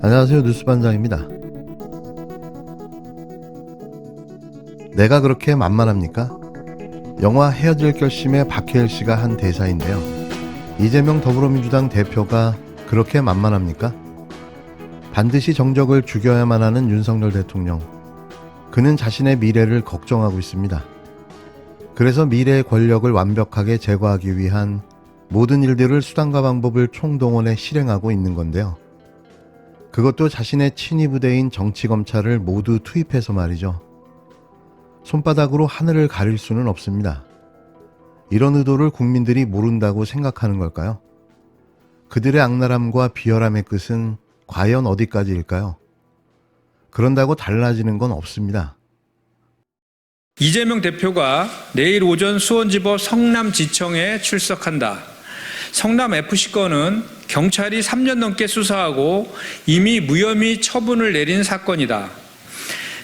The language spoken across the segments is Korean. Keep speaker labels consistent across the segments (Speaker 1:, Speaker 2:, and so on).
Speaker 1: 안녕하세요. 뉴스반장입니다. 내가 그렇게 만만합니까? 영화 헤어질 결심에 박해일 씨가 한 대사인데요. 이재명 더불어민주당 대표가 그렇게 만만합니까? 반드시 정적을 죽여야만 하는 윤석열 대통령. 그는 자신의 미래를 걱정하고 있습니다. 그래서 미래의 권력을 완벽하게 제거하기 위한 모든 일들을 수단과 방법을 총동원해 실행하고 있는 건데요. 그것도 자신의 친위 부대인 정치검찰을 모두 투입해서 말이죠. 손바닥으로 하늘을 가릴 수는 없습니다. 이런 의도를 국민들이 모른다고 생각하는 걸까요? 그들의 악랄함과 비열함의 끝은 과연 어디까지일까요? 그런다고 달라지는 건 없습니다.
Speaker 2: 이재명 대표가 내일 오전 수원지법 성남지청에 출석한다. 성남FC 건은 경찰이 3년 넘게 수사하고 이미 무혐의 처분을 내린 사건이다.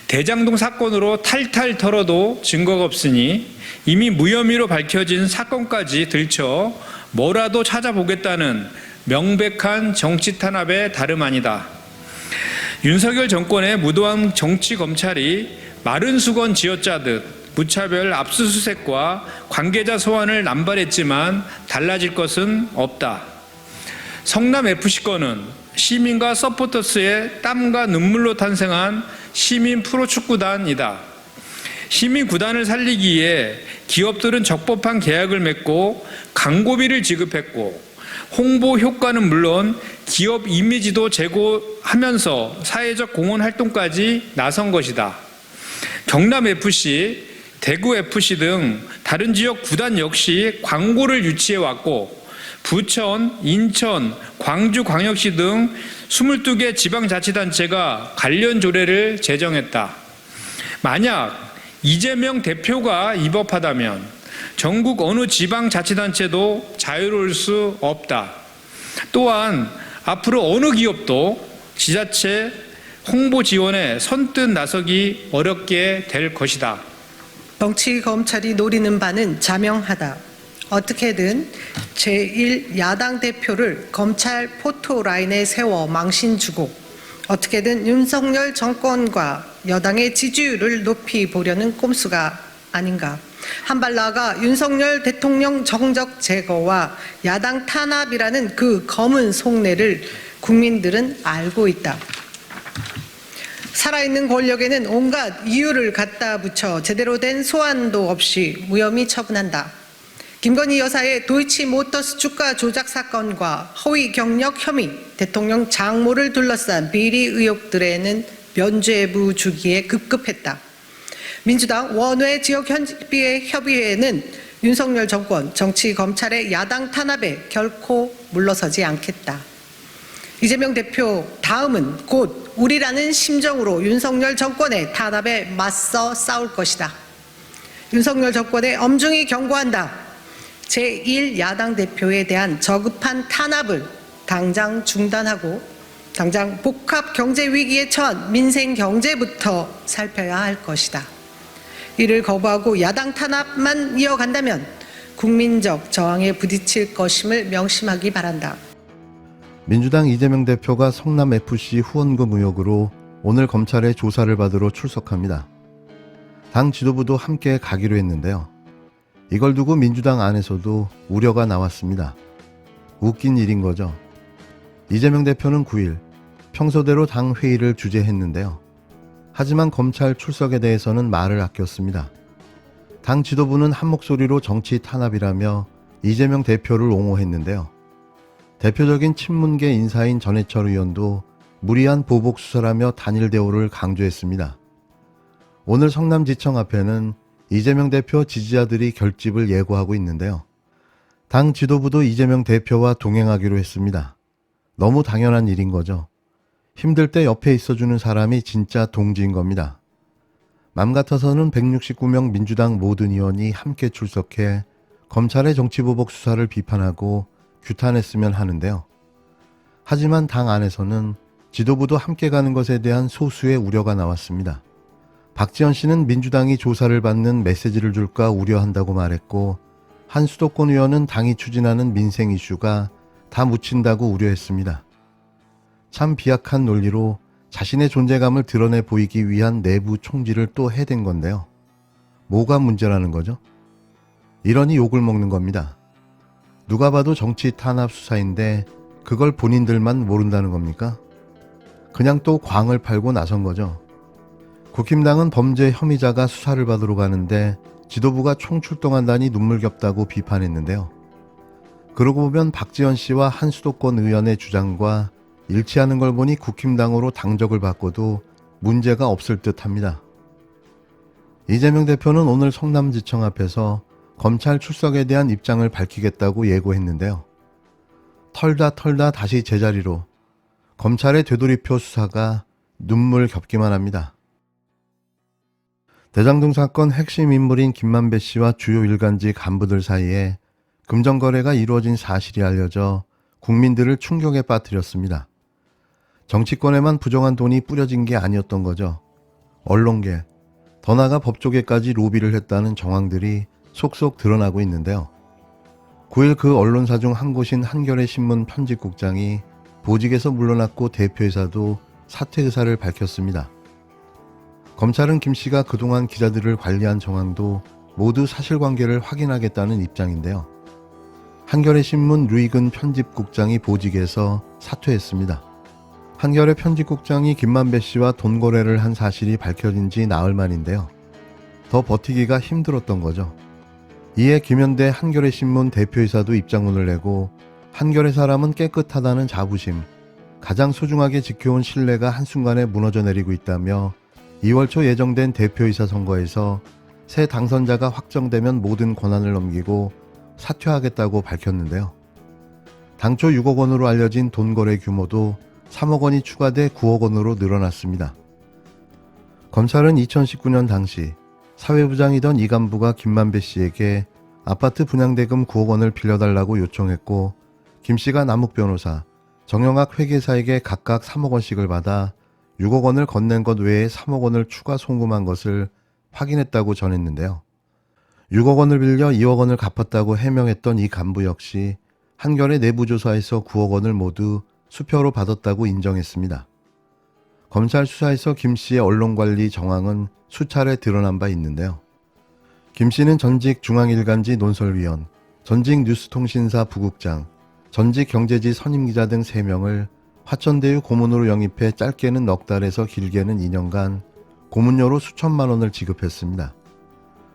Speaker 2: 대장동 사건으로 탈탈 털어도 증거가 없으니 이미 무혐의로 밝혀진 사건까지 들춰 뭐라도 찾아보겠다는 명백한 정치 탄압의 다름 아니다. 윤석열 정권의 무도한 정치검찰이 마른 수건 쥐어짜듯 무차별 압수수색과 관계자 소환을 남발했지만 달라질 것은 없다. 성남FC 건은 시민과 서포터스의 땀과 눈물로 탄생한 시민 프로축구단이다. 시민구단을 살리기 위해 기업들은 적법한 계약을 맺고 광고비를 지급했고 홍보 효과는 물론 기업 이미지도 제고하면서 사회적 공헌 활동까지 나선 것이다. 경남FC, 대구FC 등 다른 지역 구단 역시 광고를 유치해왔고 부천, 인천, 광주광역시 등 22개 지방자치단체가 관련 조례를 제정했다. 만약 이재명 대표가 입법하다면 전국 어느 지방자치단체도 자유로울 수 없다. 또한 앞으로 어느 기업도 지자체 홍보 지원에 선뜻 나서기 어렵게 될 것이다.
Speaker 3: 정치검찰이 노리는 바는 자명하다. 어떻게든 제1야당 대표를 검찰 포토라인에 세워 망신 주고 어떻게든 윤석열 정권과 여당의 지지율을 높이 보려는 꼼수가 아닌가. 한 발 나아가 윤석열 대통령 정적 제거와 야당 탄압이라는 그 검은 속내를 국민들은 알고 있다. 살아있는 권력에는 온갖 이유를 갖다 붙여 제대로 된 소환도 없이 무혐의 처분한다. 김건희 여사의 도이치모터스 주가 조작 사건과 허위 경력 혐의, 대통령 장모를 둘러싼 비리 의혹들에는 면죄부 주기에 급급했다. 민주당 원외 지역협의회는 윤석열 정권, 정치검찰의 야당 탄압에 결코 물러서지 않겠다. 이재명 대표 다음은 곧 우리라는 심정으로 윤석열 정권의 탄압에 맞서 싸울 것이다. 윤석열 정권에 엄중히 경고한다. 제1야당 대표에 대한 저급한 탄압을 당장 중단하고 당장 복합 경제 위기에 처한 민생 경제부터 살펴야 할 것이다. 이를 거부하고 야당 탄압만 이어간다면 국민적 저항에 부딪힐 것임을 명심하기 바란다.
Speaker 1: 민주당 이재명 대표가 성남FC 후원금 의혹으로 오늘 검찰의 조사를 받으러 출석합니다. 당 지도부도 함께 가기로 했는데요. 이걸 두고 민주당 안에서도 우려가 나왔습니다. 웃긴 일인 거죠. 이재명 대표는 9일 평소대로 당 회의를 주재했는데요. 하지만 검찰 출석에 대해서는 말을 아꼈습니다. 당 지도부는 한 목소리로 정치 탄압이라며 이재명 대표를 옹호했는데요. 대표적인 친문계 인사인 전해철 의원도 무리한 보복 수사라며 단일 대우를 강조했습니다. 오늘 성남지청 앞에는 이재명 대표 지지자들이 결집을 예고하고 있는데요. 당 지도부도 이재명 대표와 동행하기로 했습니다. 너무 당연한 일인 거죠. 힘들 때 옆에 있어주는 사람이 진짜 동지인 겁니다. 맘 같아서는 169명 민주당 모든 의원이 함께 출석해 검찰의 정치보복 수사를 비판하고 규탄했으면 하는데요. 하지만 당 안에서는 지도부도 함께 가는 것에 대한 소수의 우려가 나왔습니다. 박지원 씨는 민주당이 조사를 받는 메시지를 줄까 우려한다고 말했고, 한 수도권 의원은 당이 추진하는 민생 이슈가 다 묻힌다고 우려했습니다. 참 비약한 논리로 자신의 존재감을 드러내 보이기 위한 내부 총질을 또 해댄 건데요. 뭐가 문제라는 거죠? 이러니 욕을 먹는 겁니다. 누가 봐도 정치 탄압 수사인데 그걸 본인들만 모른다는 겁니까? 그냥 또 광을 팔고 나선 거죠. 국힘당은 범죄 혐의자가 수사를 받으러 가는데 지도부가 총출동한다니 눈물겹다고 비판했는데요. 그러고 보면 박지원 씨와 한 수도권 의원의 주장과 일치하는 걸 보니 국힘당으로 당적을 바꿔도 문제가 없을 듯합니다. 이재명 대표는 오늘 성남지청 앞에서 검찰 출석에 대한 입장을 밝히겠다고 예고했는데요. 털다 다시 제자리로 검찰의 되돌이표 수사가 눈물겹기만 합니다. 대장동 사건 핵심 인물인 김만배 씨와 주요 일간지 간부들 사이에 금전거래가 이루어진 사실이 알려져 국민들을 충격에 빠뜨렸습니다. 정치권에만 부정한 돈이 뿌려진 게 아니었던 거죠. 언론계, 더 나아가 법조계까지 로비를 했다는 정황들이 속속 드러나고 있는데요. 9일 그 언론사 중 한 곳인 한겨레 신문 편집국장이 보직에서 물러났고 대표이사도 사퇴 의사를 밝혔습니다. 검찰은 김 씨가 그동안 기자들을 관리한 정황도 모두 사실관계를 확인하겠다는 입장인데요. 한겨레 신문 류익은 편집국장이 보직에서 사퇴했습니다. 한겨레 편집국장이 김만배 씨와 돈 거래를 한 사실이 밝혀진 지 나흘 만인데요. 더 버티기가 힘들었던 거죠. 이에 김현대 한겨레 신문 대표이사도 입장문을 내고 한겨레 사람은 깨끗하다는 자부심, 가장 소중하게 지켜온 신뢰가 한순간에 무너져 내리고 있다며 2월 초 예정된 대표이사 선거에서 새 당선자가 확정되면 모든 권한을 넘기고 사퇴하겠다고 밝혔는데요. 당초 6억 원으로 알려진 돈 거래 규모도 3억 원이 추가돼 9억 원으로 늘어났습니다. 검찰은 2019년 당시 사회부장이던 이 간부가 김만배 씨에게 아파트 분양대금 9억 원을 빌려달라고 요청했고 김 씨가 남욱 변호사, 정영학 회계사에게 각각 3억 원씩을 받아 6억 원을 건넨 것 외에 3억 원을 추가 송금한 것을 확인했다고 전했는데요. 6억 원을 빌려 2억 원을 갚았다고 해명했던 이 간부 역시 한겨레 내부조사에서 9억 원을 모두 수표로 받았다고 인정했습니다. 검찰 수사에서 김 씨의 언론관리 정황은 수차례 드러난 바 있는데요. 김 씨는 전직 중앙일간지 논설위원, 전직 뉴스통신사 부국장, 전직 경제지 선임기자 등 3명을 화천대유 고문으로 영입해 짧게는 넉 달에서 길게는 2년간 고문료로 수천만 원을 지급했습니다.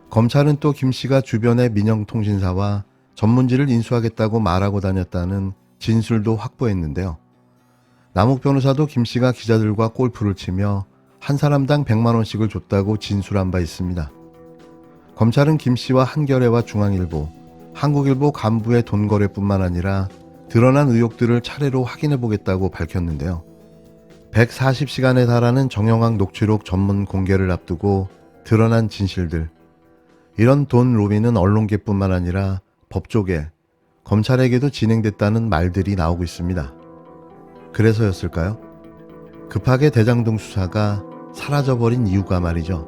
Speaker 1: 검찰은 또 김 씨가 주변의 민영통신사와 전문지를 인수하겠다고 말하고 다녔다는 진술도 확보했는데요. 남욱 변호사도 김 씨가 기자들과 골프를 치며 한 사람당 100만 원씩을 줬다고 진술한 바 있습니다. 검찰은 김 씨와 한겨레와 중앙일보, 한국일보 간부의 돈 거래뿐만 아니라 드러난 의혹들을 차례로 확인해보겠다고 밝혔는데요. 140시간에 달하는 정영학 녹취록 전문 공개를 앞두고 드러난 진실들. 이런 돈 로비는 언론계뿐만 아니라 법조계, 검찰에게도 진행됐다는 말들이 나오고 있습니다. 그래서였을까요? 급하게 대장동 수사가 사라져버린 이유가 말이죠.